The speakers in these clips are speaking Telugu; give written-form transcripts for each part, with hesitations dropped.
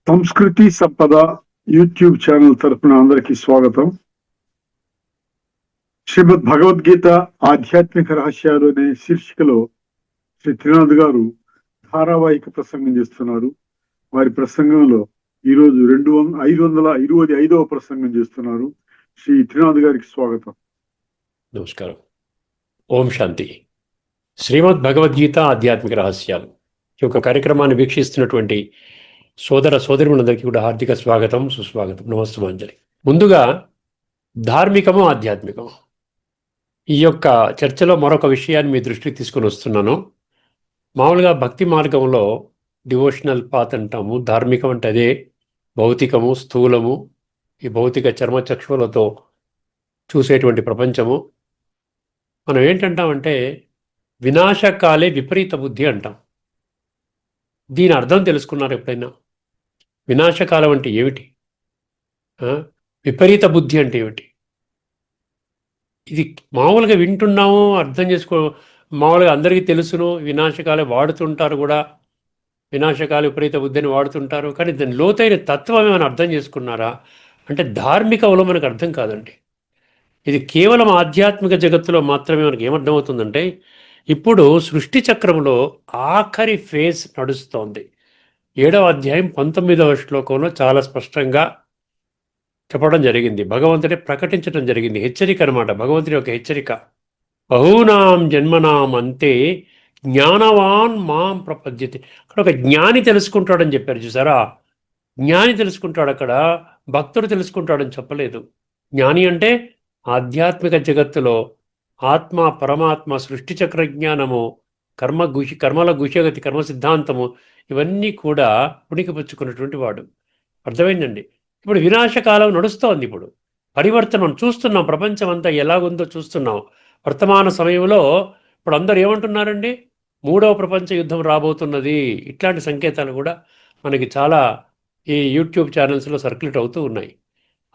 సంస్కృతి సంపద యూట్యూబ్ ఛానల్ తరఫున అందరికీ స్వాగతం. శ్రీమద్ భగవద్గీత ఆధ్యాత్మిక రహస్యాలు అనే శీర్షికలో శ్రీ త్రినాథ్ గారు ధారావాహిక ప్రసంగం చేస్తున్నారు. వారి ప్రసంగంలో ఈరోజు 525వ ప్రసంగం చేస్తున్నారు. శ్రీ త్రినాథ్ గారికి స్వాగతం. నమస్కారం. ఓం శాంతి. శ్రీమద్ భగవద్గీత ఆధ్యాత్మిక రహస్యాలు ఈ యొక్క కార్యక్రమాన్ని వీక్షిస్తున్నటువంటి సోదర సోదరులందరికీ కూడా హార్దిక స్వాగతం, సుస్వాగతం, నమస్తమాంజలి. ముందుగా ధార్మికము ఆధ్యాత్మికము ఈ యొక్క చర్చలో మరొక విషయాన్ని మీ దృష్టికి తీసుకొని వస్తున్నాను. మామూలుగా భక్తి మార్గంలో డివోషనల్ పాత్ అంటాము. ధార్మికం అంటే అదే భౌతికము, స్థూలము, ఈ భౌతిక చర్మచక్షువులతో చూసేటువంటి ప్రపంచము. మనం ఏంటంటామంటే వినాశకాలే విపరీత బుద్ధి అంటాం. దీని అర్థం తెలుసుకున్నారు ఎప్పుడైనా? వినాశకాలం అంటే ఏమిటి? విపరీత బుద్ధి అంటే ఏమిటి? ఇది మామూలుగా వింటున్నాము, అర్థం చేసుకో, మామూలుగా అందరికీ తెలుసును. వినాశకాలే వాడుతుంటారు కూడా, వినాశకాల విపరీత బుద్ధిని వాడుతుంటారు. కానీ దాని లోతైన తత్వం ఏమైనా అర్థం చేసుకున్నారా అంటే ధార్మికంలో మనకు అర్థం కాదండి. ఇది కేవలం ఆధ్యాత్మిక జగత్తులో మాత్రమే మనకి ఏమర్థమవుతుందంటే, ఇప్పుడు సృష్టి చక్రంలో ఆఖరి ఫేజ్ నడుస్తోంది. 7వ అధ్యాయం 19వ శ్లోకంలో చాలా స్పష్టంగా చెప్పడం జరిగింది. భగవంతుడే ప్రకటించడం జరిగింది. హెచ్చరిక అనమాట, భగవంతుడి యొక్క హెచ్చరిక. బహూనాం జన్మనాం అంతే జ్ఞానవాన్ మాం ప్రపద్యతే. అక్కడ ఒక జ్ఞాని తెలుసుకుంటాడని చెప్పారు, చూసారా? జ్ఞాని తెలుసుకుంటాడు, అక్కడ భక్తుడు తెలుసుకుంటాడని చెప్పలేదు. జ్ఞాని అంటే ఆధ్యాత్మిక జగత్తులో ఆత్మ, పరమాత్మ, సృష్టి చక్ర జ్ఞానము, కర్మల గుషగతి, కర్మ సిద్ధాంతము, ఇవన్నీ కూడా ఉనికిపుచ్చుకున్నటువంటి వాడు. అర్థమైందండి? ఇప్పుడు వినాశకాలం నడుస్తోంది. ఇప్పుడు పరివర్తనం చూస్తున్నాం. ప్రపంచం అంతా ఎలాగుందో చూస్తున్నాం. వర్తమాన సమయంలో ఇప్పుడు అందరూ ఏమంటున్నారండి? 3వ ప్రపంచ యుద్ధం రాబోతున్నది. ఇట్లాంటి సంకేతాలు కూడా మనకి చాలా ఈ యూట్యూబ్ ఛానల్స్లో సర్క్యులేట్ అవుతూ ఉన్నాయి.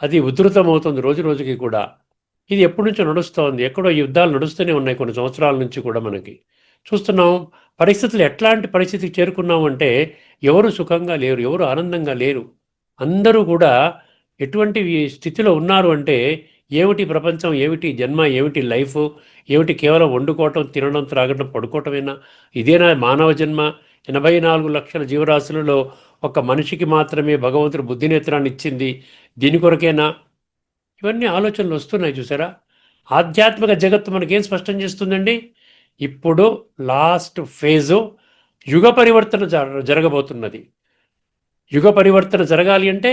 అది ఉధృతం అవుతుంది రోజు రోజుకి కూడా. ఇది ఎప్పటి నుంచో నడుస్తోంది. ఎక్కడో యుద్ధాలు నడుస్తూనే ఉన్నాయి కొన్ని సంవత్సరాల నుంచి కూడా. మనకి చూస్తున్నాం పరిస్థితులు ఎట్లాంటి పరిస్థితికి చేరుకున్నామంటే ఎవరు సుఖంగా లేరు, ఎవరు ఆనందంగా లేరు. అందరూ కూడా ఎటువంటి స్థితిలో ఉన్నారు అంటే, ఏమిటి ప్రపంచం, ఏమిటి జన్మ, ఏమిటి లైఫ్, ఏమిటి కేవలం వండుకోవటం, తినడం, త్రాగడం, పడుకోవటమేనా? ఇదేనా మానవ జన్మ? 84 లక్షల జీవరాశులలో ఒక మనిషికి మాత్రమే భగవంతుడు బుద్ధినేత్రాన్ని ఇచ్చింది. దీని కొరకేనా? ఇవన్నీ ఆలోచనలు వస్తున్నాయి, చూసారా? ఆధ్యాత్మిక జగత్తు మనకేం స్పష్టం చేస్తుందండి? ఇప్పుడు లాస్ట్ ఫేజు యుగ పరివర్తన జరగబోతున్నది. యుగ పరివర్తన జరగాలి అంటే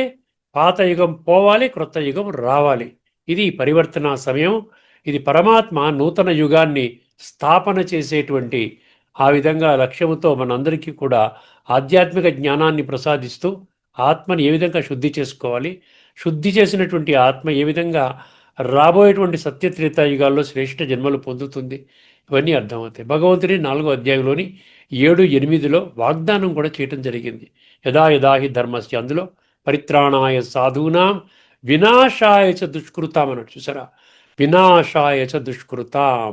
పాత యుగం పోవాలి, క్రొత్త యుగం రావాలి. ఇది పరివర్తన సమయం. ఇది పరమాత్మ నూతన యుగాన్ని స్థాపన చేసేటువంటి ఆ విధంగా లక్ష్యంతో మనందరికీ కూడా ఆధ్యాత్మిక జ్ఞానాన్ని ప్రసాదిస్తూ ఆత్మని ఏ విధంగా శుద్ధి చేసుకోవాలి, శుద్ధి చేసినటువంటి ఆత్మ ఏ విధంగా రాబోయేటువంటి సత్యత్రేతాయుగాల్లో శ్రేష్ఠ జన్మలు పొందుతుంది, ఇవన్నీ అర్థమవుతాయి. భగవంతుడి 4వ అధ్యాయంలోని 7, 8లో వాగ్దానం కూడా చేయటం జరిగింది. యదా యదాహి ధర్మస్య, అందులో పరిత్రాణాయ సాధూనాం వినాశాయ చ దుష్కృతాం అన్నట్టు, చూసారా? వినాశాయ చ దుష్కృతాం.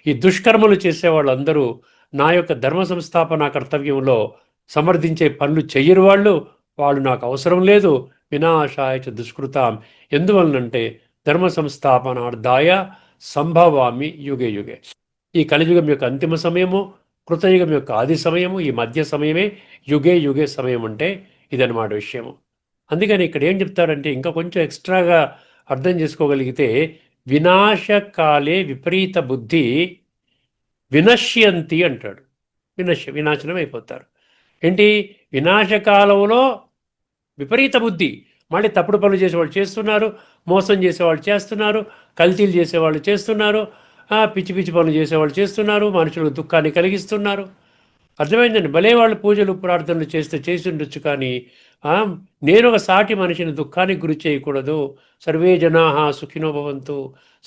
ఈ దుష్కర్మలు చేసేవాళ్ళందరూ నా యొక్క ధర్మ సంస్థాపన కర్తవ్యంలో సమర్థించే పనులు చెయ్యరు. వాళ్ళు నాకు అవసరం లేదు. వినాశాయ చ దుష్కృతాం. ఎందువలనంటే ధర్మ సంస్థాపనార్థాయ సంభవామి యుగే యుగే. ఈ కలియుగం యొక్క అంతిమ సమయము, కృతయుగం యొక్క ఆది సమయము, ఈ మధ్య సమయమే యుగే యుగే సమయం అంటే ఇదన్నమాట విషయము. అందుకని ఇక్కడ ఏం చెప్తారంటే, ఇంకా కొంచెం ఎక్స్ట్రాగా అర్థం చేసుకోగలిగితే, వినాశకాలే విపరీత బుద్ధి వినశ్యంతి అంటాడు. వినాశనం అయిపోతారు. ఏంటి? వినాశకాలంలో విపరీత బుద్ధి, మళ్ళీ తప్పుడు పనులు చేసేవాళ్ళు చేస్తున్నారు, మోసం చేసేవాళ్ళు చేస్తున్నారు, కల్తీలు చేసేవాళ్ళు చేస్తున్నారు, పిచ్చి పిచ్చి పనులు చేసేవాళ్ళు చేస్తున్నారు, మనుషులకు దుఃఖాన్ని కలిగిస్తున్నారు. అర్థమైందండి? భలే వాళ్ళు పూజలు ప్రార్థనలు చేసి ఉండొచ్చు, కానీ నేను ఒక సాటి మనిషిని దుఃఖానికి గురి చేయకూడదు. సర్వే జనాః సుఖినో భవంతు,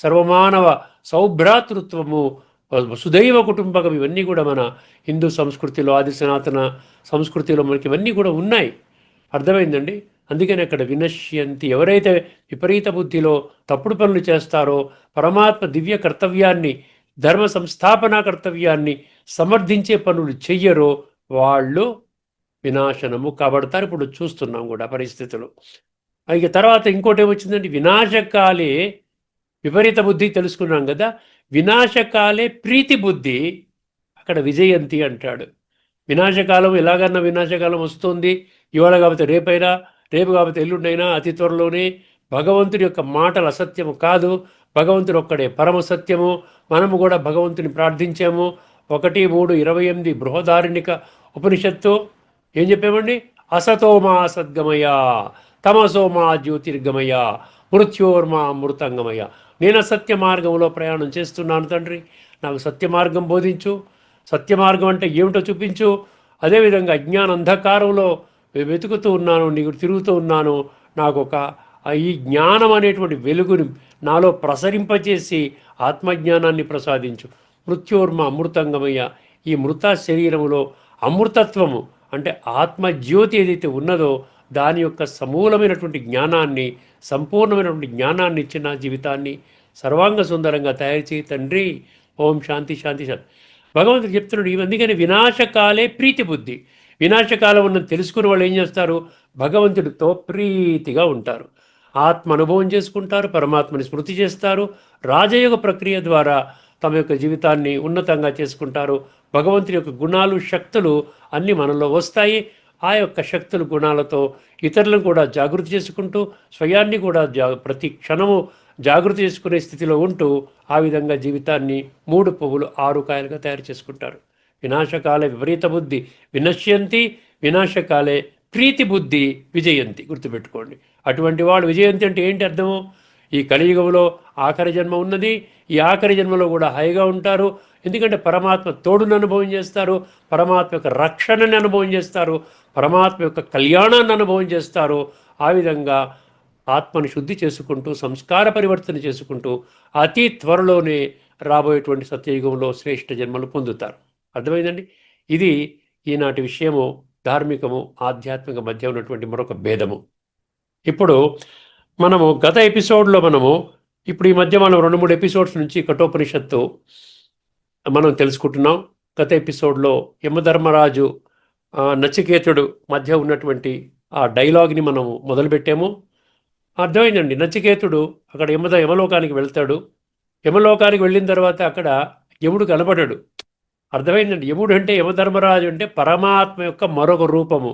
సర్వమానవ సౌభ్రాతృత్వము, వసుదైవ కుటుంబకం, ఇవన్నీ కూడా మన హిందూ సంస్కృతిలో, ఆది సనాతన సంస్కృతిలో మనకి ఇవన్నీ కూడా ఉన్నాయి. అర్థమైందండి? అందుకని అక్కడ వినశ్యంతి, ఎవరైతే విపరీత బుద్ధిలో తప్పుడు పనులు చేస్తారో, పరమాత్మ దివ్య కర్తవ్యాన్ని, ధర్మ సంస్థాపన కర్తవ్యాన్ని సమర్థించే పనులు చెయ్యరో, వాళ్ళు వినాశనము కాబడతారు. ఇప్పుడు చూస్తున్నాం కూడా పరిస్థితులు. ఇక తర్వాత ఇంకోటి ఏమొచ్చిందంటే వినాశకాలే విపరీత బుద్ధి తెలుసుకున్నాం కదా. వినాశకాలే ప్రీతి బుద్ధి అక్కడ విజయంతి అంటాడు. వినాశకాలం ఎలాగన్నా వినాశకాలం వస్తుంది, ఇవాళ కాకపోతే రేపైనా, రేపు కాకపోతే ఎల్లుండైనా, అతి త్వరలోనే. భగవంతుడి యొక్క మాటలు అసత్యము కాదు, భగవంతుడు ఒక్కడే పరమ సత్యము. మనము కూడా భగవంతుని ప్రార్థించాము. 1:3:28 బృహదారణిక ఉపనిషత్తు ఏం చెప్పామండి? అసతోమా సద్గమయ, తమసోమా జ్యోతిర్గమయ, మృత్యోర్మా అమృతంగమయ. నేను సత్య మార్గంలో ప్రయాణం చేస్తున్నాను తండ్రి, నాకు సత్య మార్గం బోధించు. సత్య మార్గం అంటే ఏమిటో చూపించు. అదేవిధంగా అజ్ఞాన అంధకారంలో వెతుకుతూ ఉన్నాను, నీకు తిరుగుతూ ఉన్నాను. నాకు ఈ జ్ఞానం అనేటువంటి వెలుగుని నాలో ప్రసరింపచేసి ఆత్మజ్ఞానాన్ని ప్రసాదించు. మృత్యోర్మ అమృతంగమయ్య. ఈ మృత శరీరములో అమృతత్వము అంటే ఆత్మజ్యోతి ఏదైతే ఉన్నదో దాని యొక్క సమూలమైనటువంటి జ్ఞానాన్ని, సంపూర్ణమైనటువంటి జ్ఞానాన్ని ఇచ్చి నా జీవితాన్ని సర్వాంగ సుందరంగా తయారు చేయి తండ్రి. ఓం శాంతి శాంతి శాంతి. భగవంతుడు చెప్తున్నాడు. అందుకని వినాశకాలే ప్రీతి బుద్ధి. వినాశకాలం ఉన్నది తెలుసుకుని వాళ్ళు ఏం చేస్తారు? భగవంతుడితో ప్రీతిగా ఉంటారు, ఆత్మ అనుభవం చేసుకుంటారు, పరమాత్మని స్మృతి చేస్తారు. రాజయోగ ప్రక్రియ ద్వారా తమ యొక్క జీవితాన్ని ఉన్నతంగా చేసుకుంటారు. భగవంతుడి యొక్క గుణాలు, శక్తులు అన్నీ మనలో వస్తాయి. ఆ యొక్క శక్తులు, గుణాలతో ఇతరులను కూడా జాగృతి చేసుకుంటూ స్వయాన్ని కూడా ప్రతి క్షణము జాగృతి చేసుకునే స్థితిలో ఉంటూ ఆ విధంగా జీవితాన్ని 3 పువ్వులు 6 కాయలుగా తయారు చేసుకుంటారు. వినాశకాలే విపరీత బుద్ధి వినశ్యంతి, వినాశకాలే ప్రీతి బుద్ధి విజయంతి. గుర్తుపెట్టుకోండి. అటువంటి వాడు విజయంతి అంటే ఏంటి అర్థము? ఈ కలియుగంలో ఆఖరి జన్మ ఉన్నది. ఈ ఆఖరి జన్మలో కూడా హాయిగా ఉంటారు. ఎందుకంటే పరమాత్మ తోడును అనుభవం చేస్తారు, పరమాత్మ యొక్క రక్షణని అనుభవం చేస్తారు, పరమాత్మ యొక్క కళ్యాణాన్ని అనుభవం చేస్తారు. ఆ విధంగా ఆత్మని శుద్ధి చేసుకుంటూ, సంస్కార పరివర్తన చేసుకుంటూ అతి త్వరలోనే రాబోయేటువంటి సత్యయుగంలో శ్రేష్ఠ జన్మలు పొందుతారు. అర్థమైందండి? ఇది ఈనాటి విషయము. ధార్మికము, ఆధ్యాత్మిక మధ్య ఉన్నటువంటి మరొక భేదము. ఇప్పుడు మనము గత ఎపిసోడ్లో ఇప్పుడు ఈ మధ్య మనం 2-3 ఎపిసోడ్స్ నుంచి కఠోపనిషత్తు మనం తెలుసుకుంటున్నాం. గత ఎపిసోడ్లో యమధర్మరాజు నచికేతుడు మధ్య ఉన్నటువంటి ఆ డైలాగ్ని మనము మొదలుపెట్టాము. అర్థమైందండి. నచికేతుడు అక్కడ యమలోకానికి వెళ్తాడు. యమలోకానికి వెళ్ళిన తర్వాత అక్కడ యముడు కనపడాడు. అర్థమైందండి. యముడు అంటే యమధర్మరాజు అంటే పరమాత్మ యొక్క మరొక రూపము.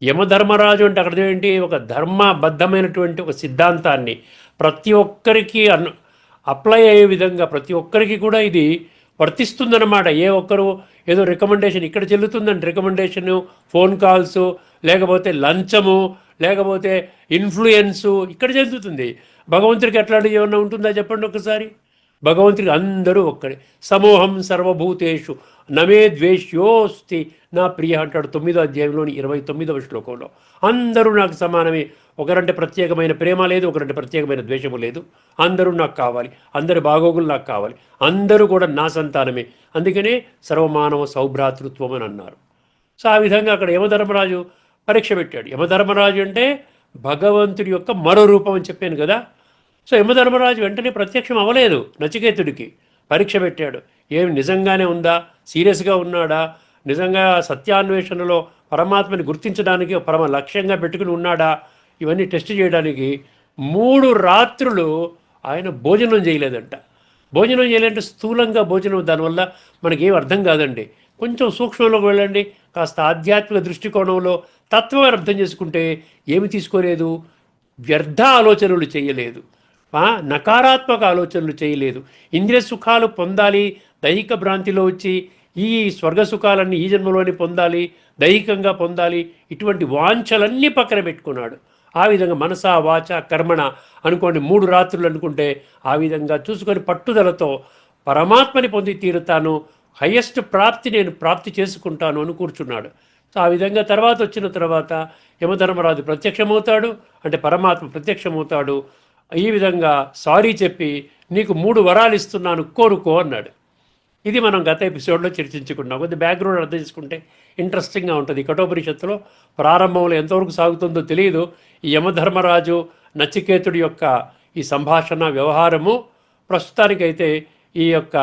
యమధర్మరాజు అంటే అక్కడ ఏంటి? ఒక ధర్మబద్ధమైనటువంటి ఒక సిద్ధాంతాన్ని ప్రతి ఒక్కరికి అప్లై అయ్యే విధంగా ప్రతి ఒక్కరికి కూడా ఇది వర్తిస్తుందన్నమాట. ఏ ఒక్కరు ఏదో రికమెండేషన్ ఇక్కడ చెల్లుతుందండి. రికమెండేషను, ఫోన్ కాల్సు, లేకపోతే లంచము, లేకపోతే ఇన్ఫ్లుయెన్సు ఇక్కడ చెల్లుతుంది. భగవంతుడికి అట్లాంటిది ఏమన్నా ఉంటుందా చెప్పండి ఒకసారి? భగవంతుడికి అందరూ ఒక్కడే. సమూహం సర్వభూతేషు నమే ద్వేష్యోస్తి నా ప్రియ అంటాడు 9వ అధ్యాయంలోని 29వ శ్లోకంలో. అందరూ నాకు సమానమే. ఒకరంటే ప్రత్యేకమైన ప్రేమ లేదు, ఒకరంటే ప్రత్యేకమైన ద్వేషము లేదు. అందరూ నాకు కావాలి, అందరి బాగోగులు నాకు కావాలి, అందరూ కూడా నా సంతానమే. అందుకనే సర్వమానవ సౌభ్రాతృత్వం అని అన్నారు. సో ఆ విధంగా అక్కడ యమధర్మరాజు పరీక్ష పెట్టాడు. యమధర్మరాజు అంటే భగవంతుడి యొక్క మరో రూపం అని చెప్పాను కదా. సో యమధర్మరాజు వెంటనే ప్రత్యక్షం అవ్వలేదు. నచికేతుడికి పరీక్ష పెట్టాడు. ఏమి నిజంగానే ఉందా? సీరియస్గా ఉన్నాడా? నిజంగా సత్యాన్వేషణలో పరమాత్మని గుర్తించడానికి పరమ లక్ష్యంగా పెట్టుకుని ఉన్నాడా? ఇవన్నీ టెస్ట్ చేయడానికి 3 రాత్రులు ఆయన భోజనం చేయలేదంట. భోజనం చేయాలంటే స్థూలంగా భోజనం, దానివల్ల మనకేం అర్థం కాదండి. కొంచెం సూక్ష్మంలోకి వెళ్ళండి. కాస్త ఆధ్యాత్మిక దృష్టికోణంలో తత్వం అర్థం చేసుకుంటే ఏమి తీసుకోలేదు? వ్యర్థ ఆలోచనలు చేయలేదు, నకారాత్మక ఆలోచనలు చేయలేదు. ఇంద్రియ సుఖాలు పొందాలి, దైహిక భ్రాంతిలో వచ్చి ఈ స్వర్గ సుఖాలన్నీ ఈ జన్మలోనే పొందాలి, దైహికంగా పొందాలి, ఇటువంటి వాంఛలన్నీ పక్కన పెట్టుకున్నాడు. ఆ విధంగా మనసా వాచ కర్మణ అనుకోండి, 3 రాత్రులు అనుకుంటే ఆ విధంగా చూసుకొని పట్టుదలతో పరమాత్మని పొంది తీరుతాను, హయ్యెస్ట్ ప్రాప్తి నేను ప్రాప్తి చేసుకుంటాను అని కూర్చున్నాడు. సో ఆ విధంగా వచ్చిన తర్వాత యమధర్మరాజు ప్రత్యక్షమవుతాడు. అంటే పరమాత్మ ప్రత్యక్షమవుతాడు. ఈ విధంగా సారీ చెప్పి నీకు 3 వరాలు ఇస్తున్నాను, కోరుకో అన్నాడు. ఇది మనం గత ఎపిసోడ్లో చర్చించుకున్నాం. కొద్దిగా బ్యాక్గ్రౌండ్ అర్థం చేసుకుంటే ఇంట్రెస్టింగ్గా ఉంటుంది. కఠోపనిషత్తులో ప్రారంభంలో ఎంతవరకు సాగుతుందో తెలియదు. ఈ యమధర్మరాజు నచికేతుడి యొక్క ఈ సంభాషణ వ్యవహారము ప్రస్తుతానికైతే ఈ యొక్క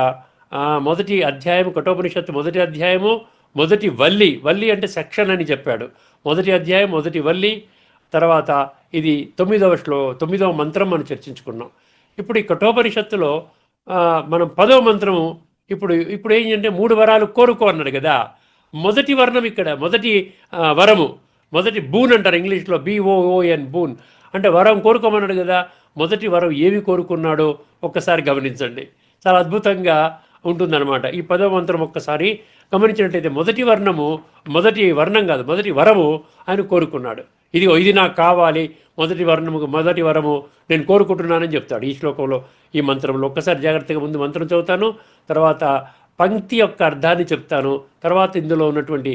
మొదటి అధ్యాయం, కఠోపనిషత్తు మొదటి అధ్యాయము మొదటి వల్లి అంటే సెక్షన్ అని చెప్పాడు. మొదటి అధ్యాయం మొదటి వల్లి. తర్వాత ఇది 9వ మంత్రం మనం చర్చించుకున్నాం. ఇప్పుడు ఈ కఠోపనిషత్తులో మనం 10వ మంత్రము ఇప్పుడు ఏంటంటే 3 వరాలు కోరుకో అన్నాడు కదా. మొదటి వర్ణం ఇక్కడ మొదటి వరము, మొదటి బూన్ అంటారు ఇంగ్లీష్లో, BOON బూన్ అంటే వరం కోరుకోమన్నాడు కదా. మొదటి వరం ఏమి కోరుకున్నాడో ఒక్కసారి గమనించండి, చాలా అద్భుతంగా ఉంటుందన్నమాట. ఈ 10వ మంత్రం ఒక్కసారి గమనించినట్టయితే మొదటి వర్ణం కాదు, మొదటి వరము ఆయన కోరుకున్నాడు. ఇది నాకు కావాలి, మొదటి వరము నేను కోరుకుంటున్నానని చెప్తాడు ఈ శ్లోకంలో, ఈ మంత్రంలో. ఒక్కసారి జాగ్రత్తగా ముందు మంత్రం చదువుతాను, తర్వాత పంక్తి యొక్క అర్థాన్ని చెప్తాను, తర్వాత ఇందులో ఉన్నటువంటి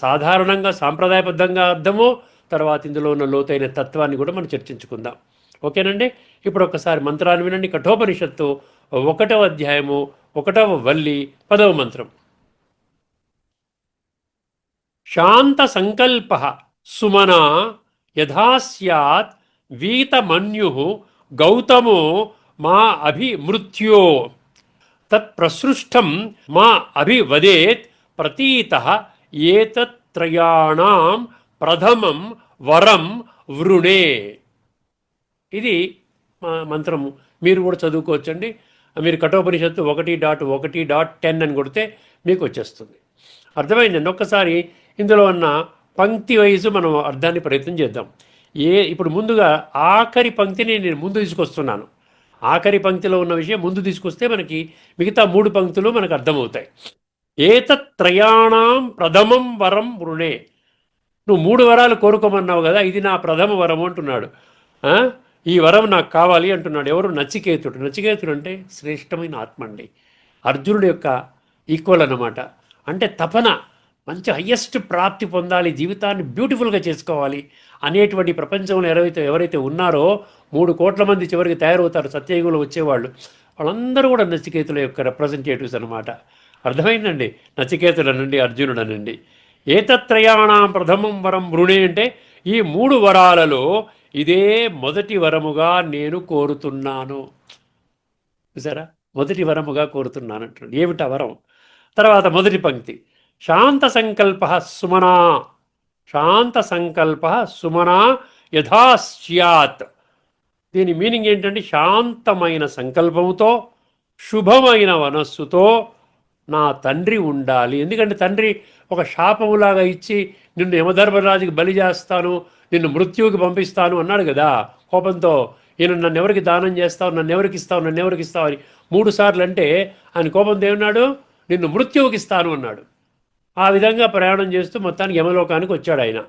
సాధారణంగా సాంప్రదాయబద్ధంగా అర్థము, తర్వాత ఇందులో ఉన్న లోతైన తత్వాన్ని కూడా మనం చర్చించుకుందాం. ఓకేనండి. ఇప్పుడు ఒకసారి మంత్రాన్ని వినండి. కఠోపనిషత్తు 1వ అధ్యాయము 1వ వల్లి 10వ మంత్రం. శాంత సంకల్ప సుమనా యథా స్యాత్ వీతమన్యు గౌతమో మా అభిమృత్యో తత్ప్రసృష్టం మా అభివదేత్ ప్రతీతః ఏతత్త్రయాణాం ప్రథమం వరం వృణే. ఇది మంత్రము. మీరు కూడా చదువుకోవచ్చండి. మీరు కఠోపనిషత్తు 1.1.10 అని కొడితే మీకు వచ్చేస్తుంది. అర్థమైందండి. ఒక్కసారి ఇందులో ఉన్న పంక్తి వైజు మనం అర్థాన్ని ప్రయత్నం చేద్దాం. ఇప్పుడు ముందుగా ఆఖరి పంక్తిని నేను ముందు తీసుకొస్తున్నాను. ఆఖరి పంక్తిలో ఉన్న విషయం ముందు తీసుకొస్తే మనకి మిగతా 3 పంక్తులు మనకు అర్థమవుతాయి. ఏతత్త్రయాణాం ప్రథమం వరం వృణే. నువ్వు 3 వరాలు కోరుకోమన్నావు కదా, ఇది నా ప్రథమ వరము అంటున్నాడు. ఈ వరం నాకు కావాలి అంటున్నాడు. ఎవరు? నచికేతుడు. నచికేతుడు అంటే శ్రేష్టమైన ఆత్మ అండి, అర్జునుడి యొక్క ఈక్వల్ అన్నమాట. అంటే తపన, మంచి హయ్యెస్ట్ ప్రాప్తి పొందాలి, జీవితాన్ని బ్యూటిఫుల్గా చేసుకోవాలి అనేటువంటి ప్రపంచంలో ఎవరైతే ఉన్నారో 3 కోట్ల మంది చివరికి తయారవుతారు సత్యయుగంలో వచ్చేవాళ్ళు. వాళ్ళందరూ కూడా నచికేతుల యొక్క రిప్రజెంటేటివ్స్ అనమాట. అర్థమైందండి. నచికేతుడు అనండి, అర్జునుడు అనండి. ఏతత్త్రయాణాం ప్రథమం వరం వృణే అంటే ఈ 3 వరాలలో ఇదే మొదటి వరముగా నేను కోరుతున్నాను. చూసారా, మొదటి వరముగా కోరుతున్నాను అంటున్నాడు. ఏమిటా వరం? తర్వాత మొదటి పంక్తి, శాంత సంకల్ప సుమనా. శాంత సంకల్ప సుమనా యథా స్యాత్. దీని మీనింగ్ ఏంటంటే శాంతమైన సంకల్పంతో శుభమైన మనస్సుతో నా తండ్రి ఉండాలి. ఎందుకంటే తండ్రి ఒక శాపములాగా ఇచ్చి నిన్ను యమధర్మరాజుకి బలి చేస్తాను, నిన్ను మృత్యువుకి పంపిస్తాను అన్నాడు కదా కోపంతో. ఈయన నన్ను ఎవరికి దానం చేస్తావు, నన్ను ఎవరికి ఇస్తావు అని 3 సార్లు అంటే ఆయన కోపంతో ఏమన్నాడు? నిన్ను మృత్యువుకి ఇస్తాను అన్నాడు. ఆ విధంగా ప్రయాణం చేస్తూ మొత్తానికి యమలోకానికి వచ్చాడు ఆయన.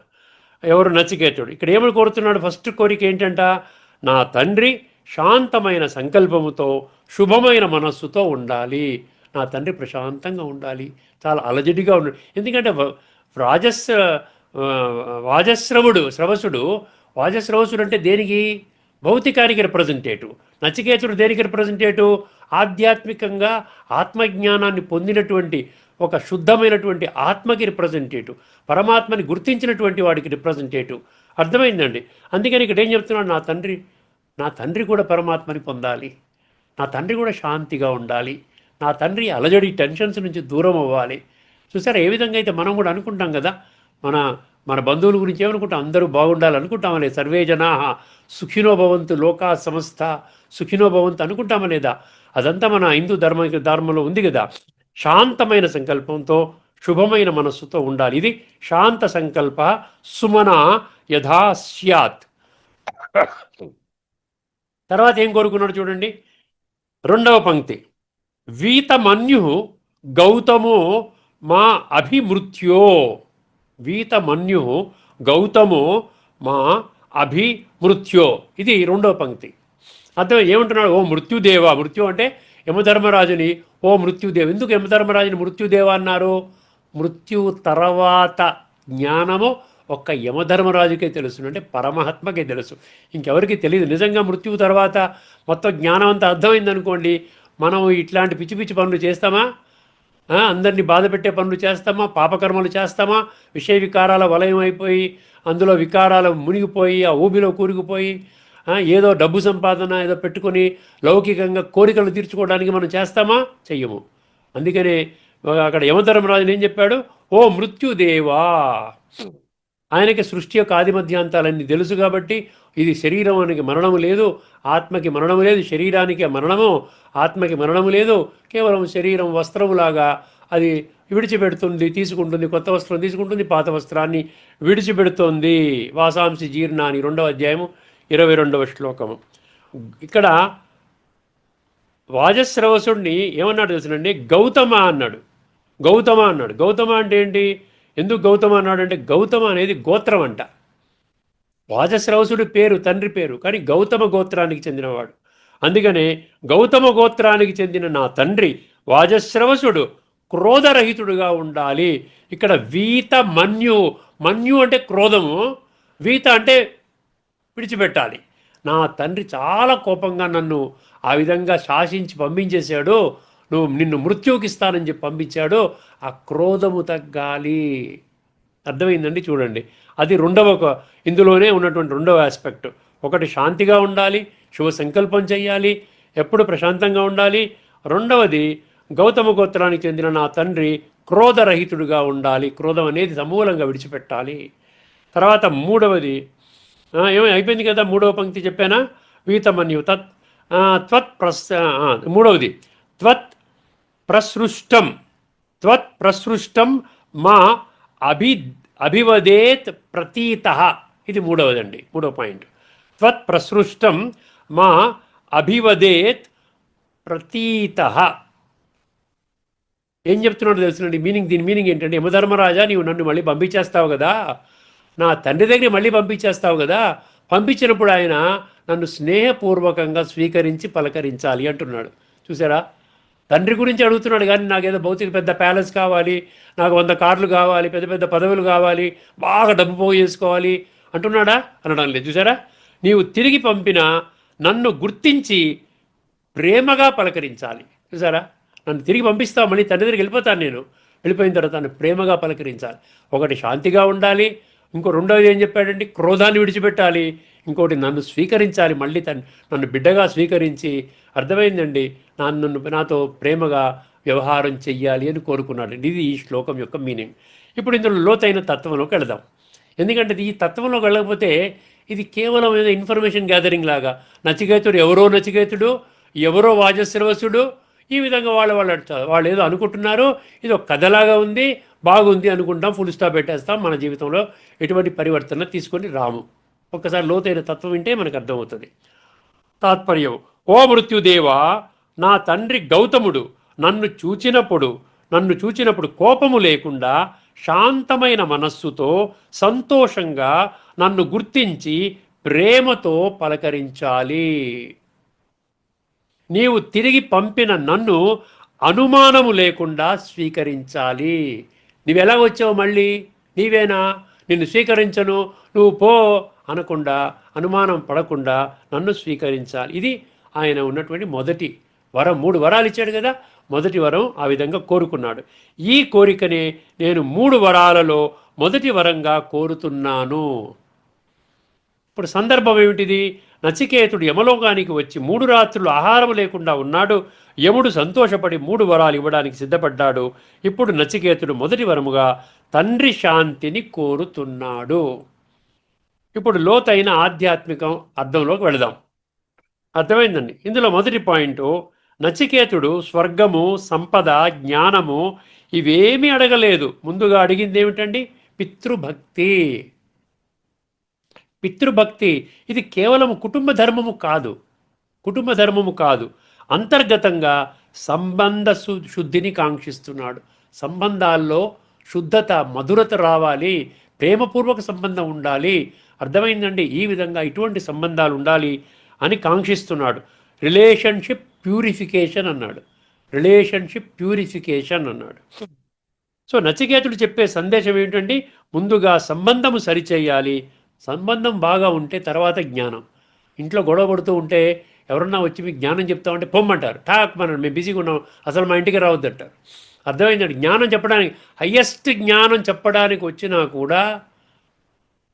ఎవరు? నచికేతుడు. ఇక్కడ ఏమని కోరుతున్నాడు? ఫస్ట్ కోరిక ఏంటంట? నా తండ్రి శాంతమైన సంకల్పముతో శుభమైన మనస్సుతో ఉండాలి, నా తండ్రి ప్రశాంతంగా ఉండాలి, చాలా అలజడిగా ఉండాలి. ఎందుకంటే వాజశ్రవసుడు అంటే దేనికి? భౌతికానికి రిప్రజెంటేటివ్. నచికేతుడు దేనికి రిప్రజెంటేటివ్? ఆధ్యాత్మికంగా ఆత్మజ్ఞానాన్ని పొందినటువంటి ఒక శుద్ధమైనటువంటి ఆత్మకి రిప్రజెంటేటివ్, పరమాత్మని గుర్తించినటువంటి వాడికి రిప్రజెంటేటివ్. అర్థమైందండి. అందుకని ఇక్కడ ఏం చెప్తున్నాడు? నా తండ్రి కూడా పరమాత్మని పొందాలి, నా తండ్రి కూడా శాంతిగా ఉండాలి, నా తండ్రి అలజడి టెన్షన్స్ నుంచి దూరం అవ్వాలి. చూసారా ఏ విధంగా అయితే మనం కూడా అనుకుంటాం కదా, మన బంధువుల గురించి ఏమనుకుంటాం? అందరూ బాగుండాలి అనుకుంటామా లేదా? సర్వే జనా సుఖినో భవంతు లోకా సమస్త సుఖినో భవంతు అనుకుంటామా లేదా? అదంతా మన హిందూ ధర్మంలో ఉంది కదా. శాంతమైన సంకల్పంతో శుభమైన మనస్సుతో ఉండాలి. ఇది శాంత సంకల్ప సుమనా యథా స్యాత్. తర్వాత ఏం కోరుకున్నాడు చూడండి, 2వ పంక్తి, వీతమన్యు గౌతమో మా అభిమృత్యో. వీతమన్యు గౌతమో మా అభిమృత్యో. ఇది 2వ పంక్తి. అర్థం ఏమంటున్నాడు? ఓ మృత్యుదేవ. మృత్యు అంటే యమధర్మరాజుని, ఓ మృత్యుదేవ. ఎందుకు యమధర్మరాజుని మృత్యుదేవ అన్నారు? మృత్యు తర్వాత జ్ఞానము ఒక్క యమధర్మరాజుకే తెలుసు, అంటే పరమాత్మకే తెలుసు, ఇంకెవరికి తెలియదు. నిజంగా మృత్యువు తర్వాత మొత్తం జ్ఞానం అంతా అర్థమైందనుకోండి, మనం ఇట్లాంటి పిచ్చి పిచ్చి పనులు చేస్తామా? అందరినీ బాధ పెట్టే పనులు చేస్తామా? పాపకర్మలు చేస్తామా? విషయ వికారాల వలయం అయిపోయి అందులో వికారాలు మునిగిపోయి ఆ ఊబిలో కూరుకుపోయి ఏదో డబ్బు సంపాదన ఏదో పెట్టుకొని లౌకికంగా కోరికలు తీర్చుకోవడానికి మనం చేస్తామా? చెయ్యము. అందుకనే అక్కడ యమధర్మరాజుని ఏం చెప్పాడు? ఓ ఓ మృత్యుదేవా, ఆయనకి సృష్టి యొక్క ఆదిమధ్యాంతాలన్నీ తెలుసు కాబట్టి ఇది శరీరానికి మరణము లేదు, ఆత్మకి మరణము లేదు, శరీరానికి మరణము, ఆత్మకి మరణము లేదు. కేవలం శరీరం వస్త్రములాగా అది విడిచిపెడుతుంది, తీసుకుంటుంది, కొత్త వస్త్రం తీసుకుంటుంది, పాత వస్త్రాన్ని విడిచిపెడుతోంది. వాసాంసి జీర్ణాని 2వ అధ్యాయము 22వ శ్లోకము. ఇక్కడ వాజశ్రవసుడిని ఏమన్నాడు తెలుసునండి? గౌతమ అన్నాడు. గౌతమ అన్నాడు. గౌతమ అంటే ఏంటి? ఎందుకు గౌతమ అన్నాడు అంటే, గౌతమ అనేది గోత్రం అంట. వాజశ్రవసుడి పేరు తండ్రి పేరు, కానీ గౌతమ గోత్రానికి చెందినవాడు. అందుకనే గౌతమ గోత్రానికి చెందిన నా తండ్రి వాజశ్రవసుడు క్రోధరహితుడుగా ఉండాలి. ఇక్కడ వీత మన్యు, మన్యు అంటే క్రోధము, వీత అంటే విడిచిపెట్టాలి. నా తండ్రి చాలా కోపంగా నన్ను ఆ విధంగా శాసించి పంపించేశాడు, నిన్ను మృత్యువుకి ఇస్తానని చెప్పి పంపించాడు. ఆ క్రోధము తగ్గాలి. అర్థమైందండి? చూడండి, అది ఇందులోనే ఉన్నటువంటి 2వ ఆస్పెక్ట్. ఒకటి శాంతిగా ఉండాలి, శుభ సంకల్పం చేయాలి, ఎప్పుడు ప్రశాంతంగా ఉండాలి. 2వది గౌతమ గోత్రానికి చెందిన నా తండ్రి క్రోధరహితుడుగా ఉండాలి, క్రోధం అనేది సమూలంగా విడిచిపెట్టాలి. తర్వాత 3వది అయిపోయింది కదా, 3వ పంక్తి చెప్పానా? వీతమన్యు తత్ త్వత్ 3వది త్వత్ ప్రసృష్టం మా అభివదేత్ ప్రతీత. ఇది 3వదండి, 3వ పాయింట్. త్వత్ ప్రసృష్టం మా అభివదేత్ ప్రతీత. ఏం చెప్తున్నాడు తెలుసునండి మీనింగ్? దీని మీనింగ్ ఏంటంటే, యమధర్మరాజా, నీవు నన్ను మళ్ళీ పంపించేస్తావు కదా, నా తండ్రి దగ్గర మళ్ళీ పంపించేస్తావు కదా, పంపించినప్పుడు ఆయన నన్ను స్నేహపూర్వకంగా స్వీకరించి పలకరించాలి అంటున్నాడు. చూసారా? తండ్రి గురించి అడుగుతున్నాడు, కానీ నాకేదో భౌతిక పెద్ద ప్యాలెస్ కావాలి, నాకు 100 కార్లు కావాలి, పెద్ద పెద్ద పదవులు కావాలి, బాగా డబ్బు పోగు చేసుకోవాలి అంటున్నాడా? అనడం లేదు. చూసారా? నీవు తిరిగి పంపిన నన్ను గుర్తించి ప్రేమగా పలకరించాలి. చూసారా? నన్ను తిరిగి పంపిస్తావు, మళ్ళీ తండ్రి దగ్గరికి వెళ్ళిపోతాను. నేను వెళ్ళిపోయిన తర్వాత నన్ను ప్రేమగా పలకరించాలి. ఒకటి శాంతిగా ఉండాలి, ఇంకో 2వది ఏం చెప్పాడండి? క్రోధాన్ని విడిచిపెట్టాలి. ఇంకోటి నన్ను స్వీకరించాలి, మళ్ళీ నన్ను బిడ్డగా స్వీకరించి, అర్థమైందండి, నాతో ప్రేమగా వ్యవహారం చెయ్యాలి అని కోరుకున్నాడు. ఇది ఈ శ్లోకం యొక్క మీనింగ్. ఇప్పుడు ఇందులో లోతైన తత్వంలోకి వెళదాం. ఎందుకంటే ఈ తత్వంలోకి వెళ్ళకపోతే ఇది కేవలం ఏదో ఇన్ఫర్మేషన్ గ్యాదరింగ్ లాగా, నచికేతుడు ఎవరో వాజశ్రవసుడు, ఈ విధంగా వాళ్ళు ఏదో అనుకుంటున్నారు, ఇది ఒక కథలాగా ఉంది, బాగుంది అనుకుంటాం, ఫుల్ స్టాప్ పెట్టేస్తాం. మన జీవితంలో ఎటువంటి పరివర్తన తీసుకొని రాము. ఒక్కసారి లోతైన తత్వం వింటే మనకు అర్థమవుతుంది. తాత్పర్యం: ఓ మృత్యుదేవా, నా తండ్రి గౌతముడు నన్ను చూచినప్పుడు కోపము లేకుండా శాంతమైన మనస్సుతో సంతోషంగా నన్ను గుర్తించి ప్రేమతో పలకరించాలి. నీవు తిరిగి పంపిన నన్ను అనుమానము లేకుండా స్వీకరించాలి. నీవెలా వచ్చావు, మళ్ళీ నీవేనా, నిన్ను స్వీకరించను, నువ్వు పో అనకుండా, అనుమానం పడకుండా నన్ను స్వీకరించాలి. ఇది ఆయన ఉన్నటువంటి మొదటి వరం. 3 వరాలు ఇచ్చాడు కదా, మొదటి వరం ఆ విధంగా కోరుకున్నాడు. ఈ కోరికనే నేను 3 వరాలలో మొదటి వరంగా కోరుతున్నాను. ఇప్పుడు సందర్భం ఏమిటిది? నచికేతుడు యమలోకానికి వచ్చి 3 రాత్రులు ఆహారం లేకుండా ఉన్నాడు. యముడు సంతోషపడి 3 వరాలు ఇవ్వడానికి సిద్ధపడ్డాడు. ఇప్పుడు నచికేతుడు మొదటి వరముగా తండ్రి శాంతిని కోరుతున్నాడు. ఇప్పుడు లోతైన ఆధ్యాత్మికం అర్థంలోకి వెళదాం. అర్థమైందండి? ఇందులో మొదటి పాయింట్, నచికేతుడు స్వర్గము, సంపద, జ్ఞానము ఇవేమీ అడగలేదు. ముందుగా అడిగింది ఏమిటండి? పితృభక్తి. పితృభక్తి ఇది కేవలం కుటుంబ ధర్మము కాదు, అంతర్గతంగా సంబంధ శుద్ధిని కాంక్షిస్తున్నాడు. సంబంధాల్లో శుద్ధత, మధురత రావాలి, ప్రేమపూర్వక సంబంధం ఉండాలి. అర్థమైందండి? ఈ విధంగా ఇటువంటి సంబంధాలు ఉండాలి అని కాంక్షిస్తున్నాడు. రిలేషన్షిప్ ప్యూరిఫికేషన్ అన్నాడు. సో నచికేతుడు చెప్పే సందేశం ఏమిటండి? ముందుగా సంబంధము సరిచేయాలి. సంబంధం బాగా ఉంటే తర్వాత జ్ఞానం. ఇంట్లో గొడవ పడుతూ ఉంటే ఎవరన్నా వచ్చి మీకు జ్ఞానం చెప్తామంటే పొమ్మంటారు, మనం బిజీగా ఉన్నాం, అసలు మా ఇంటికి రావద్దంటారు. అర్థమైందండి? జ్ఞానం చెప్పడానికి, హయ్యెస్ట్ జ్ఞానం చెప్పడానికి వచ్చినా కూడా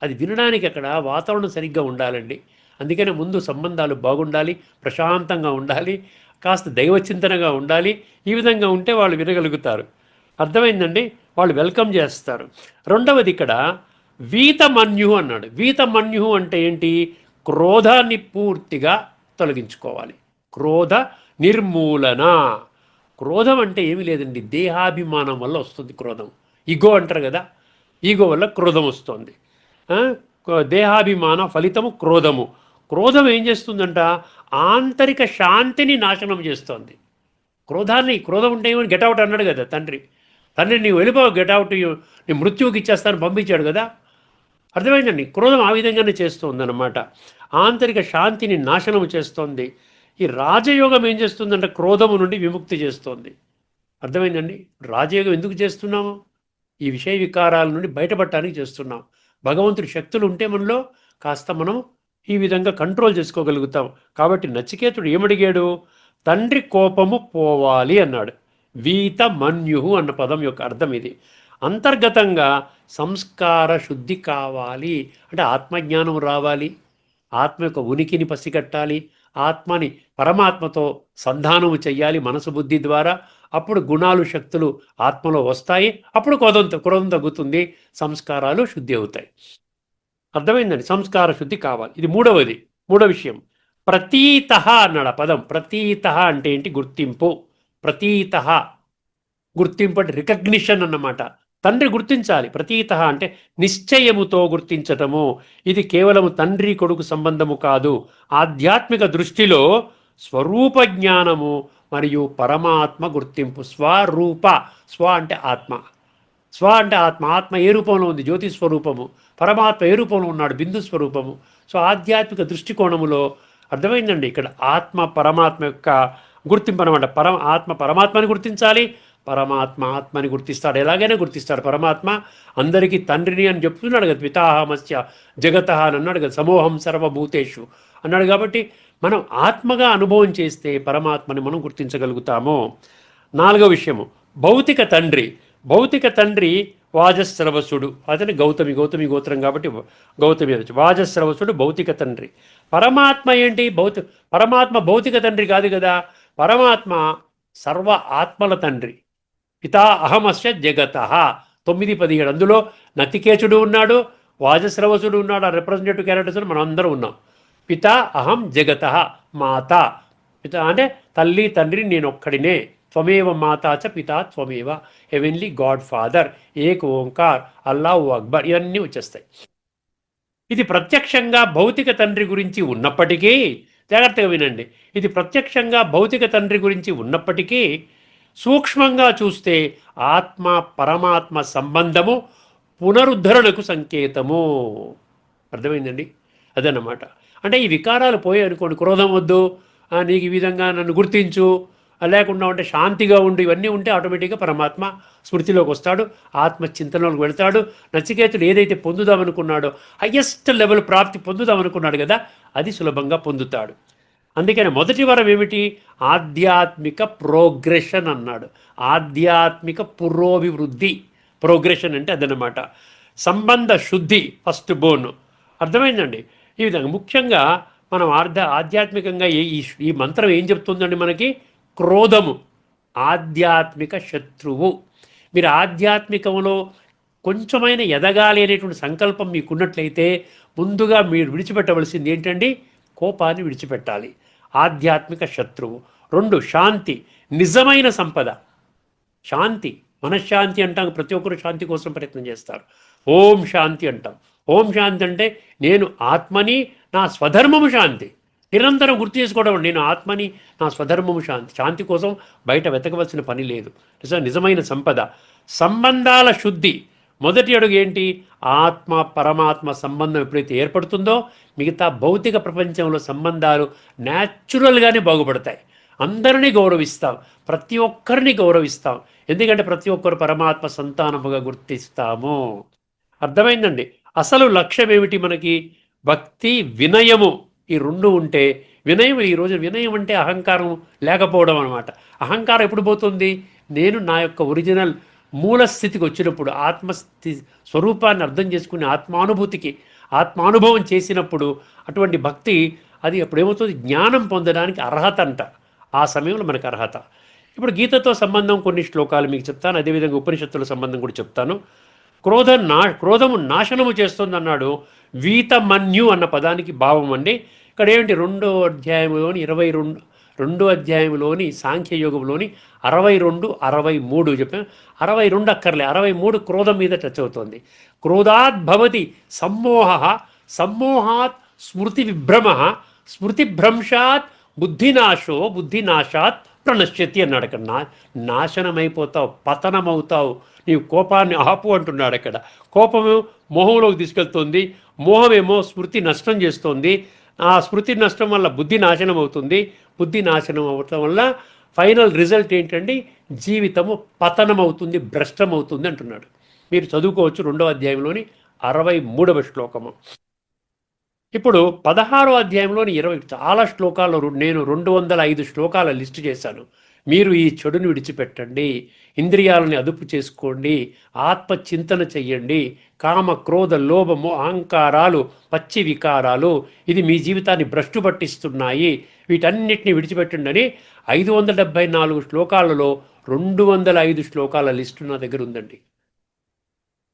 అది వినడానికి అక్కడ వాతావరణం సరిగ్గా ఉండాలండి. అందుకనే ముందు సంబంధాలు బాగుండాలి, ప్రశాంతంగా ఉండాలి, కాస్త దైవచింతనగా ఉండాలి. ఈ విధంగా ఉంటే వాళ్ళు వినగలుగుతారు. అర్థమైందండి? వాళ్ళు వెల్కమ్ చేస్తారు. రెండవది ఇక్కడ వీతమన్యు అన్నాడు. వీతమన్యు అంటే ఏంటి? క్రోధాన్ని పూర్తిగా తొలగించుకోవాలి. క్రోధ నిర్మూలన. క్రోధం అంటే ఏమీ లేదండి, దేహాభిమానం వల్ల వస్తుంది క్రోధం. ఈగో అంటారు కదా, ఈగో వల్ల క్రోధం వస్తుంది. దేహాభిమాన ఫలితము క్రోధము. క్రోధం ఏం చేస్తుందంట? ఆంతరిక శాంతిని నాశనం చేస్తుంది. క్రోధం ఉంటే ఏమని గెటౌట్ అన్నాడు కదా తండ్రి. నీవు వెళ్ళిపో, గెటౌట్, నీ మృత్యువుకి ఇచ్చేస్తాను పంపించాడు కదా. అర్థమైందండి? క్రోధం ఆ విధంగానే చేస్తుందన్నమాట. ఆంతరిక శాంతిని నాశనం చేస్తుంది. ఈ రాజయోగం ఏం చేస్తుందంటే క్రోధము నుండి విముక్తి చేస్తుంది. అర్థమైందండి? రాజయోగం ఎందుకు చేస్తున్నాము? ఈ విషయ వికారాల నుండి బయటపడటానికి చేస్తున్నాం. భగవంతుడి శక్తులు ఉంటే మనలో కాస్త మనం ఈ విధంగా కంట్రోల్ చేసుకోగలుగుతాం. కాబట్టి నచికేతుడు ఏమడిగాడు? తండ్రి కోపము పోవాలి అన్నాడు. వీతమన్యు అన్న పదం యొక్క అర్థం ఇది. అంతర్గతంగా సంస్కార శుద్ధి కావాలి అంటే ఆత్మజ్ఞానం రావాలి, ఆత్మ యొక్క ఉనికిని పసిగట్టాలి, ఆత్మని పరమాత్మతో సంధానము చెయ్యాలి మనసు బుద్ధి ద్వారా. అప్పుడు గుణాలు శక్తులు ఆత్మలో వస్తాయి. అప్పుడు క్రోధం తగ్గుతుంది, సంస్కారాలు శుద్ధి అవుతాయి. అర్థమైందండి? సంస్కార శుద్ధి కావాలి. ఇది మూడో విషయం. ప్రతీత అన్నాడు. ఆ పదం ప్రతీత అంటే ఏంటి? గుర్తింపు. ప్రతీత గుర్తింపు అంటే రికగ్నిషన్ అన్నమాట. తండ్రి గుర్తించాలి. ప్రతీత అంటే నిశ్చయముతో గుర్తించటము. ఇది కేవలము తండ్రి కొడుకు సంబంధము కాదు. ఆధ్యాత్మిక దృష్టిలో స్వరూప జ్ఞానము మరియు పరమాత్మ గుర్తింపు. స్వరూప, స్వ అంటే ఆత్మ, స్వ అంటే ఆత్మ. ఆత్మ ఏ రూపంలో ఉంది? జ్యోతి స్వరూపము. పరమాత్మ ఏ రూపంలో ఉన్నాడు? బిందు స్వరూపము. సో ఆధ్యాత్మిక దృష్టికోణములో అర్థమైందండి. ఇక్కడ ఆత్మ పరమాత్మ యొక్క గుర్తింపు అనమాట. ఆత్మ పరమాత్మని గుర్తించాలి, పరమాత్మ ఆత్మని గుర్తిస్తాడు. ఎలాగైనా గుర్తిస్తాడు. పరమాత్మ అందరికీ తండ్రిని అని చెప్తున్నాడు కదా. పితాహమస్య జగత అని అన్నాడు కదా. సమూహం సర్వభూతేషు అన్నాడు. కాబట్టి మనం ఆత్మగా అనుభవం చేస్తే పరమాత్మని మనం గుర్తించగలుగుతాము. నాలుగో విషయము భౌతిక తండ్రి. భౌతిక తండ్రి వాజస్రవసుడు. అతని గౌతమి గోత్రం కాబట్టి గౌతమి అనొచ్చు. వాజస్రవసుడు భౌతిక తండ్రి. పరమాత్మ ఏంటి? పరమాత్మ భౌతిక తండ్రి కాదు కదా. పరమాత్మ సర్వ ఆత్మల తండ్రి. పితా అహమస్య జగత 9-17. అందులో నచికేతుడు ఉన్నాడు, వాజస్రవసుడు ఉన్నాడు. ఆ రిప్రజెంటేటివ్ క్యారెక్టర్స్ మనం అందరం ఉన్నాం. పితా అహం జగత, మాత. పిత అంటే తల్లి తండ్రి నేను ఒక్కడినే. త్వమేవ మాతా చ పితా త్వమేవ, హెవెన్లీ గాడ్ ఫాదర్, ఏక్ ఓంకార్, అల్లాహు అక్బర్, ఇవన్నీ వచ్చేస్తాయి. ఇది ప్రత్యక్షంగా భౌతిక తండ్రి గురించి ఉన్నప్పటికీ, జాగ్రత్తగా వినండి, ఇది ప్రత్యక్షంగా భౌతిక తండ్రి గురించి ఉన్నప్పటికీ సూక్ష్మంగా చూస్తే ఆత్మ పరమాత్మ సంబంధము పునరుద్ధరణకు సంకేతము. అర్థమైందండి? అదన్నమాట. అంటే ఈ వికారాలు పోయాయి అనుకోండి, క్రోధం వద్దు, నీకు ఈ విధంగా నన్ను గుర్తించు, లేకుండా ఉంటే శాంతిగా ఉండు, ఇవన్నీ ఉంటే ఆటోమేటిక్గా పరమాత్మ స్మృతిలోకి వస్తాడు, ఆత్మ చింతనలోకి వెళతాడు. నచికేతుడు ఏదైతే పొందుదామనుకున్నాడో, హయ్యెస్ట్ లెవెల్ ప్రాప్తి పొందుదామనుకున్నాడు కదా, అది సులభంగా పొందుతాడు. అందుకని మొదటి వరం ఏమిటి? ఆధ్యాత్మిక ప్రోగ్రెషన్ అన్నాడు. ఆధ్యాత్మిక పురోభివృద్ధి. ప్రోగ్రెషన్ అంటే అదనమాట. సంబంధ శుద్ధి ఫస్ట్ బోన్. అర్థమైందండి? ఈ విధంగా ముఖ్యంగా మనం ఆధ్యాత్మికంగా ఈ మంత్రం ఏం చెప్తుందండి మనకి? క్రోధము ఆధ్యాత్మిక శత్రువు. మీరు ఆధ్యాత్మికంలో కొంచెమైన ఎదగాలి అనేటువంటి సంకల్పం మీకున్నట్లయితే ముందుగా మీరు విడిచిపెట్టవలసింది ఏంటండి? కోపాన్ని విడిచిపెట్టాలి. ఆధ్యాత్మిక శత్రువు. 2 శాంతి, నిజమైన సంపద. శాంతి, మనశ్శాంతి అంటాం. ప్రతి ఒక్కరు శాంతి కోసం ప్రయత్నం చేస్తారు. ఓం శాంతి అంటాం. ఓం శాంతి అంటే నేను ఆత్మని, నా స్వధర్మము శాంతి. నిరంతరం గుర్తు చేసుకోవడం, నేను ఆత్మని, నా స్వధర్మము శాంతి. శాంతి కోసం బయట వెతకవలసిన పని లేదు. నిజమైన సంపద. సంబంధాల శుద్ధి. మొదటి అడుగు ఏంటి? ఆత్మ పరమాత్మ సంబంధం ఎప్పుడైతే ఏర్పడుతుందో మిగతా భౌతిక ప్రపంచంలో సంబంధాలు న్యాచురల్గానే బాగుపడతాయి. అందరినీ గౌరవిస్తాం, ప్రతి ఒక్కరిని గౌరవిస్తాం. ఎందుకంటే ప్రతి ఒక్కరు పరమాత్మ సంతానముగా గుర్తిస్తాము. అర్థమైందండి? అసలు లక్ష్యం ఏమిటి మనకి? భక్తి, వినయము. ఈ 2 ఉంటే వినయం. ఈరోజు వినయం అంటే అహంకారం లేకపోవడం అనమాట. అహంకారం ఎప్పుడు పోతుంది? నేను నా యొక్క ఒరిజినల్ మూల స్థితికి వచ్చినప్పుడు, స్వరూపాన్ని అర్థం చేసుకుని ఆత్మానుభవం చేసినప్పుడు అటువంటి భక్తి, అది అప్పుడు ఏమవుతుంది? జ్ఞానం పొందడానికి అర్హత అంట. ఆ సమయంలో మనకు అర్హత. ఇప్పుడు గీతతో సంబంధం కొన్ని శ్లోకాలు మీకు చెప్తాను, అదేవిధంగా ఉపనిషత్తుల సంబంధం కూడా చెప్తాను. క్రోధము నాశనము చేస్తుందన్నాడు. వీతమన్యు అన్న పదానికి భావం అండి. ఇక్కడ ఏమిటి, రెండో అధ్యాయంలోని సాంఖ్యయోగంలోని 62, 63 చెప్పాను. 62 అక్కర్లే, 63 క్రోధం మీద టచ్ అవుతుంది. క్రోధాత్ భవతి సమ్మోహ, సమ్మోహాత్ స్మృతి విభ్రమ, స్మృతిభ్రంశాత్ బుద్ధినాశో, బుద్ధినాశాత్ ప్రణశ్యతి అన్నాడు. అక్కడ నాశనమైపోతావు, పతనమవుతావు, నీవు కోపాన్ని ఆపు అంటున్నాడు. అక్కడ కోపము మోహంలోకి తీసుకెళ్తుంది, మోహమేమో స్మృతి నష్టం చేస్తుంది, ఆ స్మృతి నష్టం వల్ల బుద్ధి నాశనం అవుతుంది, బుద్ధి నాశనం అవటం వల్ల ఫైనల్ రిజల్ట్ ఏంటంటే జీవితము పతనం అవుతుంది, భ్రష్టం అవుతుంది అంటున్నాడు. మీరు చదువుకోవచ్చు 2వ అధ్యాయంలోని 63వ శ్లోకము. ఇప్పుడు 16వ అధ్యాయంలోని 20 చాలా శ్లోకాలు, నేను 205 శ్లోకాల లిస్టు చేశాను. మీరు ఈ చెడును విడిచిపెట్టండి, ఇంద్రియాలని అదుపు చేసుకోండి, ఆత్మచింతన చెయ్యండి, కామ క్రోధ లోభము అహంకారాలు పచ్చి వికారాలు ఇది మీ జీవితాన్ని భ్రష్టు పట్టిస్తున్నాయి, వీటన్నిటిని విడిచిపెట్టండి అని 574 శ్లోకాలలో 205 శ్లోకాల లిస్టు నా దగ్గర ఉందండి.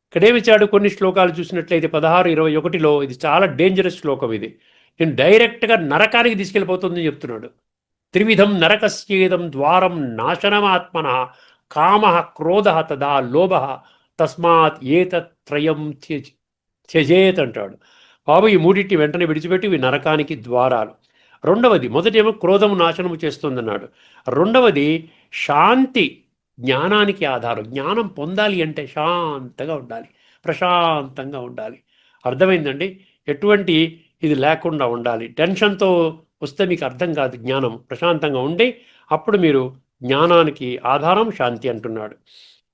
ఇక్కడేమిచ్చాడు, కొన్ని శ్లోకాలు చూసినట్లయితే 16, 21లో ఇది చాలా డేంజరస్ శ్లోకం. ఇది నేను డైరెక్ట్గా నరకానికి తీసుకెళ్ళిపోతుందని చెప్తున్నాడు. త్రివిధం నరకస్యేదం ద్వారం నాశనమాత్మన కామ క్రోధ తదా లోభ తస్మాత్ ఏతత్రయం త్యజేత్ అంటాడు. బాబు ఈ మూడింటి వెంటనే విడిచిపెట్టి ఇవి నరకానికి ద్వారాలు. రెండవది, మొదటేమో క్రోధము నాశనము చేస్తుందన్నాడు. రెండవది శాంతి, జ్ఞానానికి ఆధారం. జ్ఞానం పొందాలి అంటే శాంతంగా ఉండాలి, ప్రశాంతంగా ఉండాలి. అర్థమైందండి? ఎటువంటి ఇది లేకుండా ఉండాలి. టెన్షన్తో వస్తే మీకు అర్థం కాదు జ్ఞానం. ప్రశాంతంగా ఉండి అప్పుడు మీరు జ్ఞానానికి ఆధారం శాంతి అంటున్నాడు.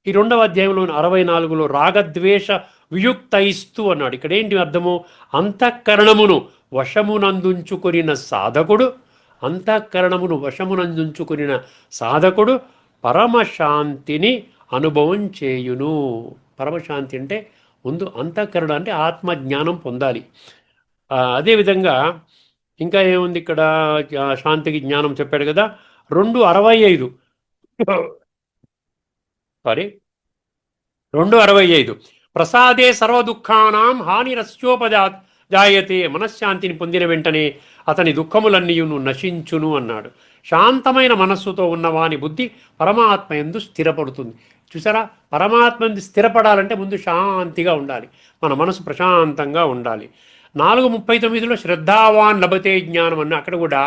ఈ 2వ అధ్యాయంలోని 64లో రాగద్వేష వియుక్తయిస్తూ అన్నాడు. ఇక్కడ ఏంటి అర్థము, అంతఃకరణమును వశమునందుంచుకొనిన సాధకుడు, అంతఃకరణమును వశమునందుంచుకొనిన సాధకుడు పరమశాంతిని అనుభవం చేయును. పరమశాంతి అంటే ముందు అంతఃకరణ అంటే ఆత్మజ్ఞానం పొందాలి. అదేవిధంగా ఇంకా ఏముంది ఇక్కడ, శాంతికి జ్ఞానం చెప్పాడు కదా. 2:65 2:65 ప్రసాదే సర్వదుఃఖానాం హానిరస్యోపజాత్ జాయతే. మనశ్శాంతిని పొందిన వెంటనే అతని దుఃఖములన్నీయును నశించును అన్నాడు. శాంతమైన మనస్సుతో ఉన్నవాని బుద్ధి పరమాత్మ యందు స్థిరపడుతుంది. చూసారా, పరమాత్మ యందు స్థిరపడాలంటే ముందు శాంతిగా ఉండాలి, మన మనసు ప్రశాంతంగా ఉండాలి. 4:39లో శ్రద్ధావాన్ లభతే జ్ఞానం అన్న అక్కడ కూడా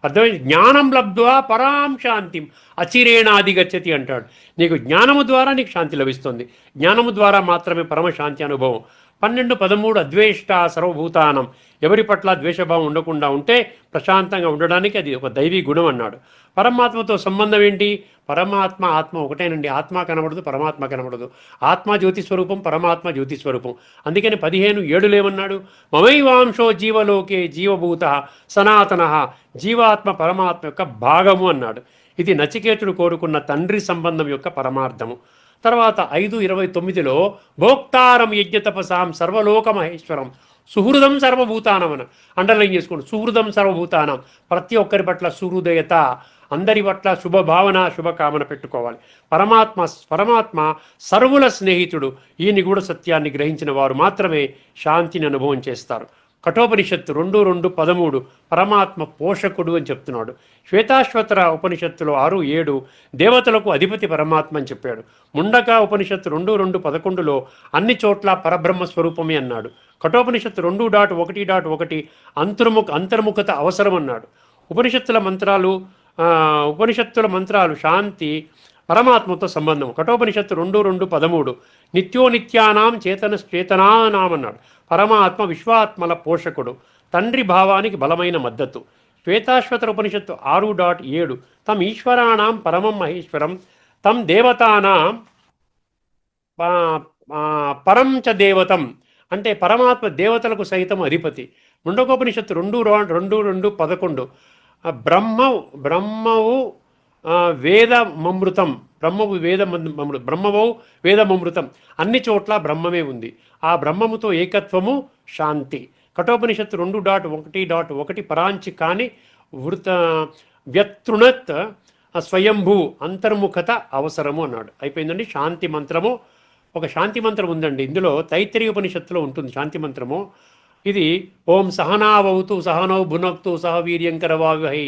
అర్థమైంది. జ్ఞానం లబ్ధ్వా పరాం శాంతిం అచిరేణాధిగచ్చతి అంటాడు. నీకు జ్ఞానము ద్వారా నీకు శాంతి లభిస్తుంది, జ్ఞానము ద్వారా మాత్రమే పరమశాంతి అనుభవం. 12:13 అద్వేష్ట సర్వభూతానం. ఎవరి పట్ల ద్వేషభావం ఉండకుండా ఉంటే ప్రశాంతంగా ఉండడానికి అది ఒక దైవీ గుణం అన్నాడు. పరమాత్మతో సంబంధం ఏంటి, పరమాత్మ ఆత్మ ఒకటేనండి. ఆత్మ కనబడదు, పరమాత్మ కనబడదు. ఆత్మ జ్యోతి స్వరూపం, పరమాత్మ జ్యోతి స్వరూపం. అందుకని 15:7 ఏమన్నాడు, మమైవాంశో జీవలోకే జీవభూత సనాతన, జీవాత్మ పరమాత్మ యొక్క భాగము అన్నాడు. ఇది నచికేతుడు కోరుకున్న తండ్రి సంబంధం యొక్క పరమార్థము. తర్వాత 5:29లో భోక్తారం యజ్ఞతపసాం సర్వలోక మహేశ్వరం సుహృదం సర్వభూతానం అని అండర్లైన్ చేసుకోండి. సుహృదం సర్వభూతానం, ప్రతి ఒక్కరి పట్ల సుహృదయత, అందరి పట్ల శుభభావన శుభకామన పెట్టుకోవాలి. పరమాత్మ సర్వుల స్నేహితుడు. ఈ నిగూఢ సత్యాన్ని గ్రహించిన వారు మాత్రమే శాంతిని అనుభవం చేస్తారు. కఠోపనిషత్తు 2:13 పరమాత్మ పోషకుడు అని చెప్తున్నాడు. శ్వేతాశ్వతర ఉపనిషత్తులో 6:7 దేవతలకు అధిపతి పరమాత్మ అని చెప్పాడు. ముండక ఉపనిషత్తు 2:11లో అన్ని చోట్ల పరబ్రహ్మ స్వరూపమే అన్నాడు. కఠోపనిషత్తు 2.1.1 అంతర్ముఖత అవసరం అన్నాడు. ఉపనిషత్తుల మంత్రాలు శాంతి పరమాత్మతో సంబంధం. కఠోపనిషత్తు 2:13 నిత్యోనిత్యానాం చేతనానాం అన్నాడు. పరమాత్మ విశ్వాత్మల పోషకుడు, తండ్రి భావానికి బలమైన మద్దతు. శ్వేతాశ్వతర ఉపనిషత్తు 6.7 తం ఈశ్వరాణం పరమం మహేశ్వరం తం దేవతానాం పరం చ దేవతం అంటే పరమాత్మ దేవతలకు సైతం అధిపతి. ముండకోపనిషత్తు 2:11 బ్రహ్మవు వేదమమృతం, బ్రహ్మవో వేదమమృతం, అన్ని చోట్ల బ్రహ్మమే ఉంది. ఆ బ్రహ్మముతో ఏకత్వము శాంతి. కఠోపనిషత్తు 2.1.1 పరాంచి కాని వ్యతృణత్ స్వయంభూ అంతర్ముఖత అవసరము అన్నాడు. అయిపోయిందండి. శాంతి మంత్రము, ఒక శాంతి మంత్రం ఉందండి ఇందులో, తైత్తిరీయ ఉపనిషత్తులో ఉంటుంది శాంతి మంత్రము. ఇది ఓం సహనావతు సహనౌ భునక్తు సహ వీర్యంకరవావహై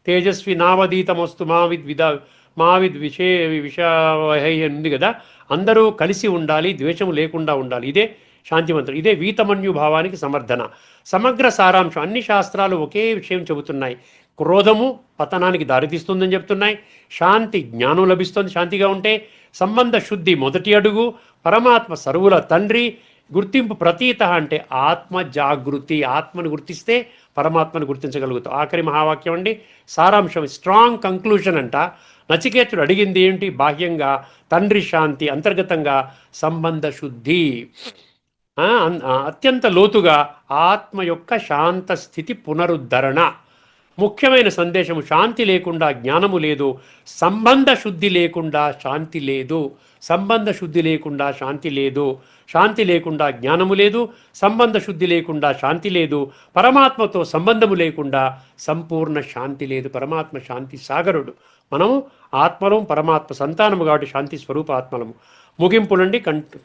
తేజస్వి నావదీతమస్తు మావిద్ విషావహై అని ఉంది కదా. అందరూ కలిసి ఉండాలి, ద్వేషం లేకుండా ఉండాలి. ఇదే శాంతి మంత్రం. ఇదే వీతమన్యు భావానికి సమర్థన. సమగ్ర సారాంశం. అన్ని శాస్త్రాలు ఒకే విషయం చెబుతున్నాయి. క్రోధము పతనానికి దారితీస్తుందని చెప్తున్నాయి. శాంతి జ్ఞానం లభిస్తుంది శాంతిగా ఉంటే. సంబంధ శుద్ధి మొదటి అడుగు. పరమాత్మ సర్వుల తండ్రి. గుర్తింపు ప్రతీత అంటే ఆత్మ జాగృతి. ఆత్మను గుర్తిస్తే పరమాత్మను గుర్తించగలుగుతాం. ఆఖరి మహావాక్యం అండి, సారాంశం, స్ట్రాంగ్ కంక్లూజన్ అంట. నచికేతుడు అడిగింది ఏంటి? బాహ్యంగా తండ్రి శాంతి, అంతర్గతంగా సంబంధ శుద్ధి. అత్యంత లోతుగా ఆత్మ యొక్క శాంత స్థితి పునరుద్ధరణ. ముఖ్యమైన సందేశము, శాంతి లేకుండా జ్ఞానము లేదు, సంబంధ శుద్ధి లేకుండా శాంతి లేదు. సంబంధ శుద్ధి లేకుండా శాంతి లేదు, శాంతి లేకుండా జ్ఞానము లేదు, సంబంధ శుద్ధి లేకుండా శాంతి లేదు, పరమాత్మతో సంబంధము లేకుండా సంపూర్ణ శాంతి లేదు. పరమాత్మ శాంతి సాగరుడు. మనము ఆత్మలం పరమాత్మ సంతానము కాబట్టి శాంతి స్వరూపాత్మలము. ముగింపు నుండి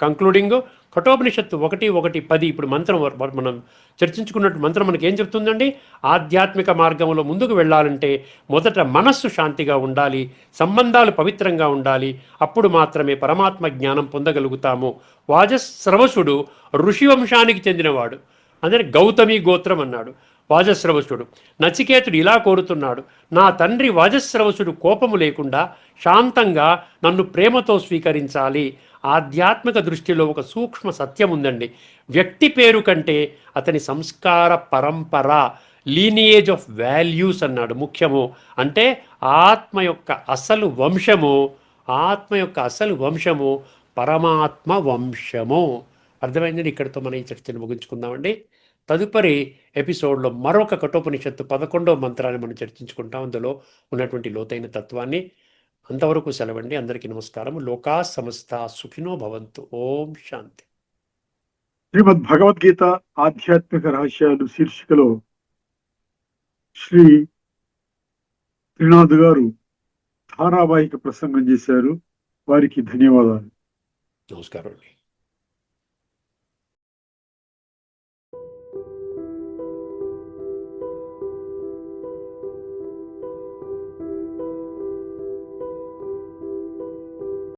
కంక్లూడింగ్, కఠోపనిషత్తు 1:1-10. ఇప్పుడు మంత్రం మనం చర్చించుకున్నట్టు మంత్రం మనకి ఏం చెప్తుందండి? ఆధ్యాత్మిక మార్గంలో ముందుకు వెళ్ళాలంటే మొదట మనస్సు శాంతిగా ఉండాలి, సంబంధాలు పవిత్రంగా ఉండాలి. అప్పుడు మాత్రమే పరమాత్మ జ్ఞానం పొందగలుగుతాము. వాజస్రవసుడు ఋషి వంశానికి చెందినవాడు, అందుకని గౌతమి గోత్రం అన్నాడు వాజస్రవసుడు. నచికేతుడు ఇలా కోరుతున్నాడు, నా తండ్రి వాజస్రవసుడు కోపము లేకుండా శాంతంగా నన్ను ప్రేమతో స్వీకరించాలి. ఆధ్యాత్మిక దృష్టిలో ఒక సూక్ష్మ సత్యం ఉందండి. వ్యక్తి పేరు కంటే అతని సంస్కార పరంపర, లీనియేజ్ ఆఫ్ వాల్యూస్ అన్నాడు ముఖ్యము. అంటే ఆత్మ యొక్క అసలు వంశము, ఆత్మ యొక్క అసలు వంశము పరమాత్మ వంశము. అర్థమైందండి? ఇక్కడితో మనం ఈ చర్చను ముగించుకుందామండి. తదుపరి ఎపిసోడ్లో మరొక కఠోపనిషత్తు 11వ మంత్రాన్ని మనం చర్చించుకుంటాం, అందులో ఉన్నటువంటి లోతైన తత్వాన్ని. అంతవరకు సెలవండి. అందరికీ నమస్కారం. లోకా సమస్త సుఖినో భవంతు. ఓం శాంతి. శ్రీమద్ భగవద్గీత ఆధ్యాత్మిక రహస్యాలు శీర్షికలో శ్రీ త్రినాథ్ గారు ధారావాహిక ప్రసంగం చేశారు. వారికి ధన్యవాదాలు. నమస్కారం అండి.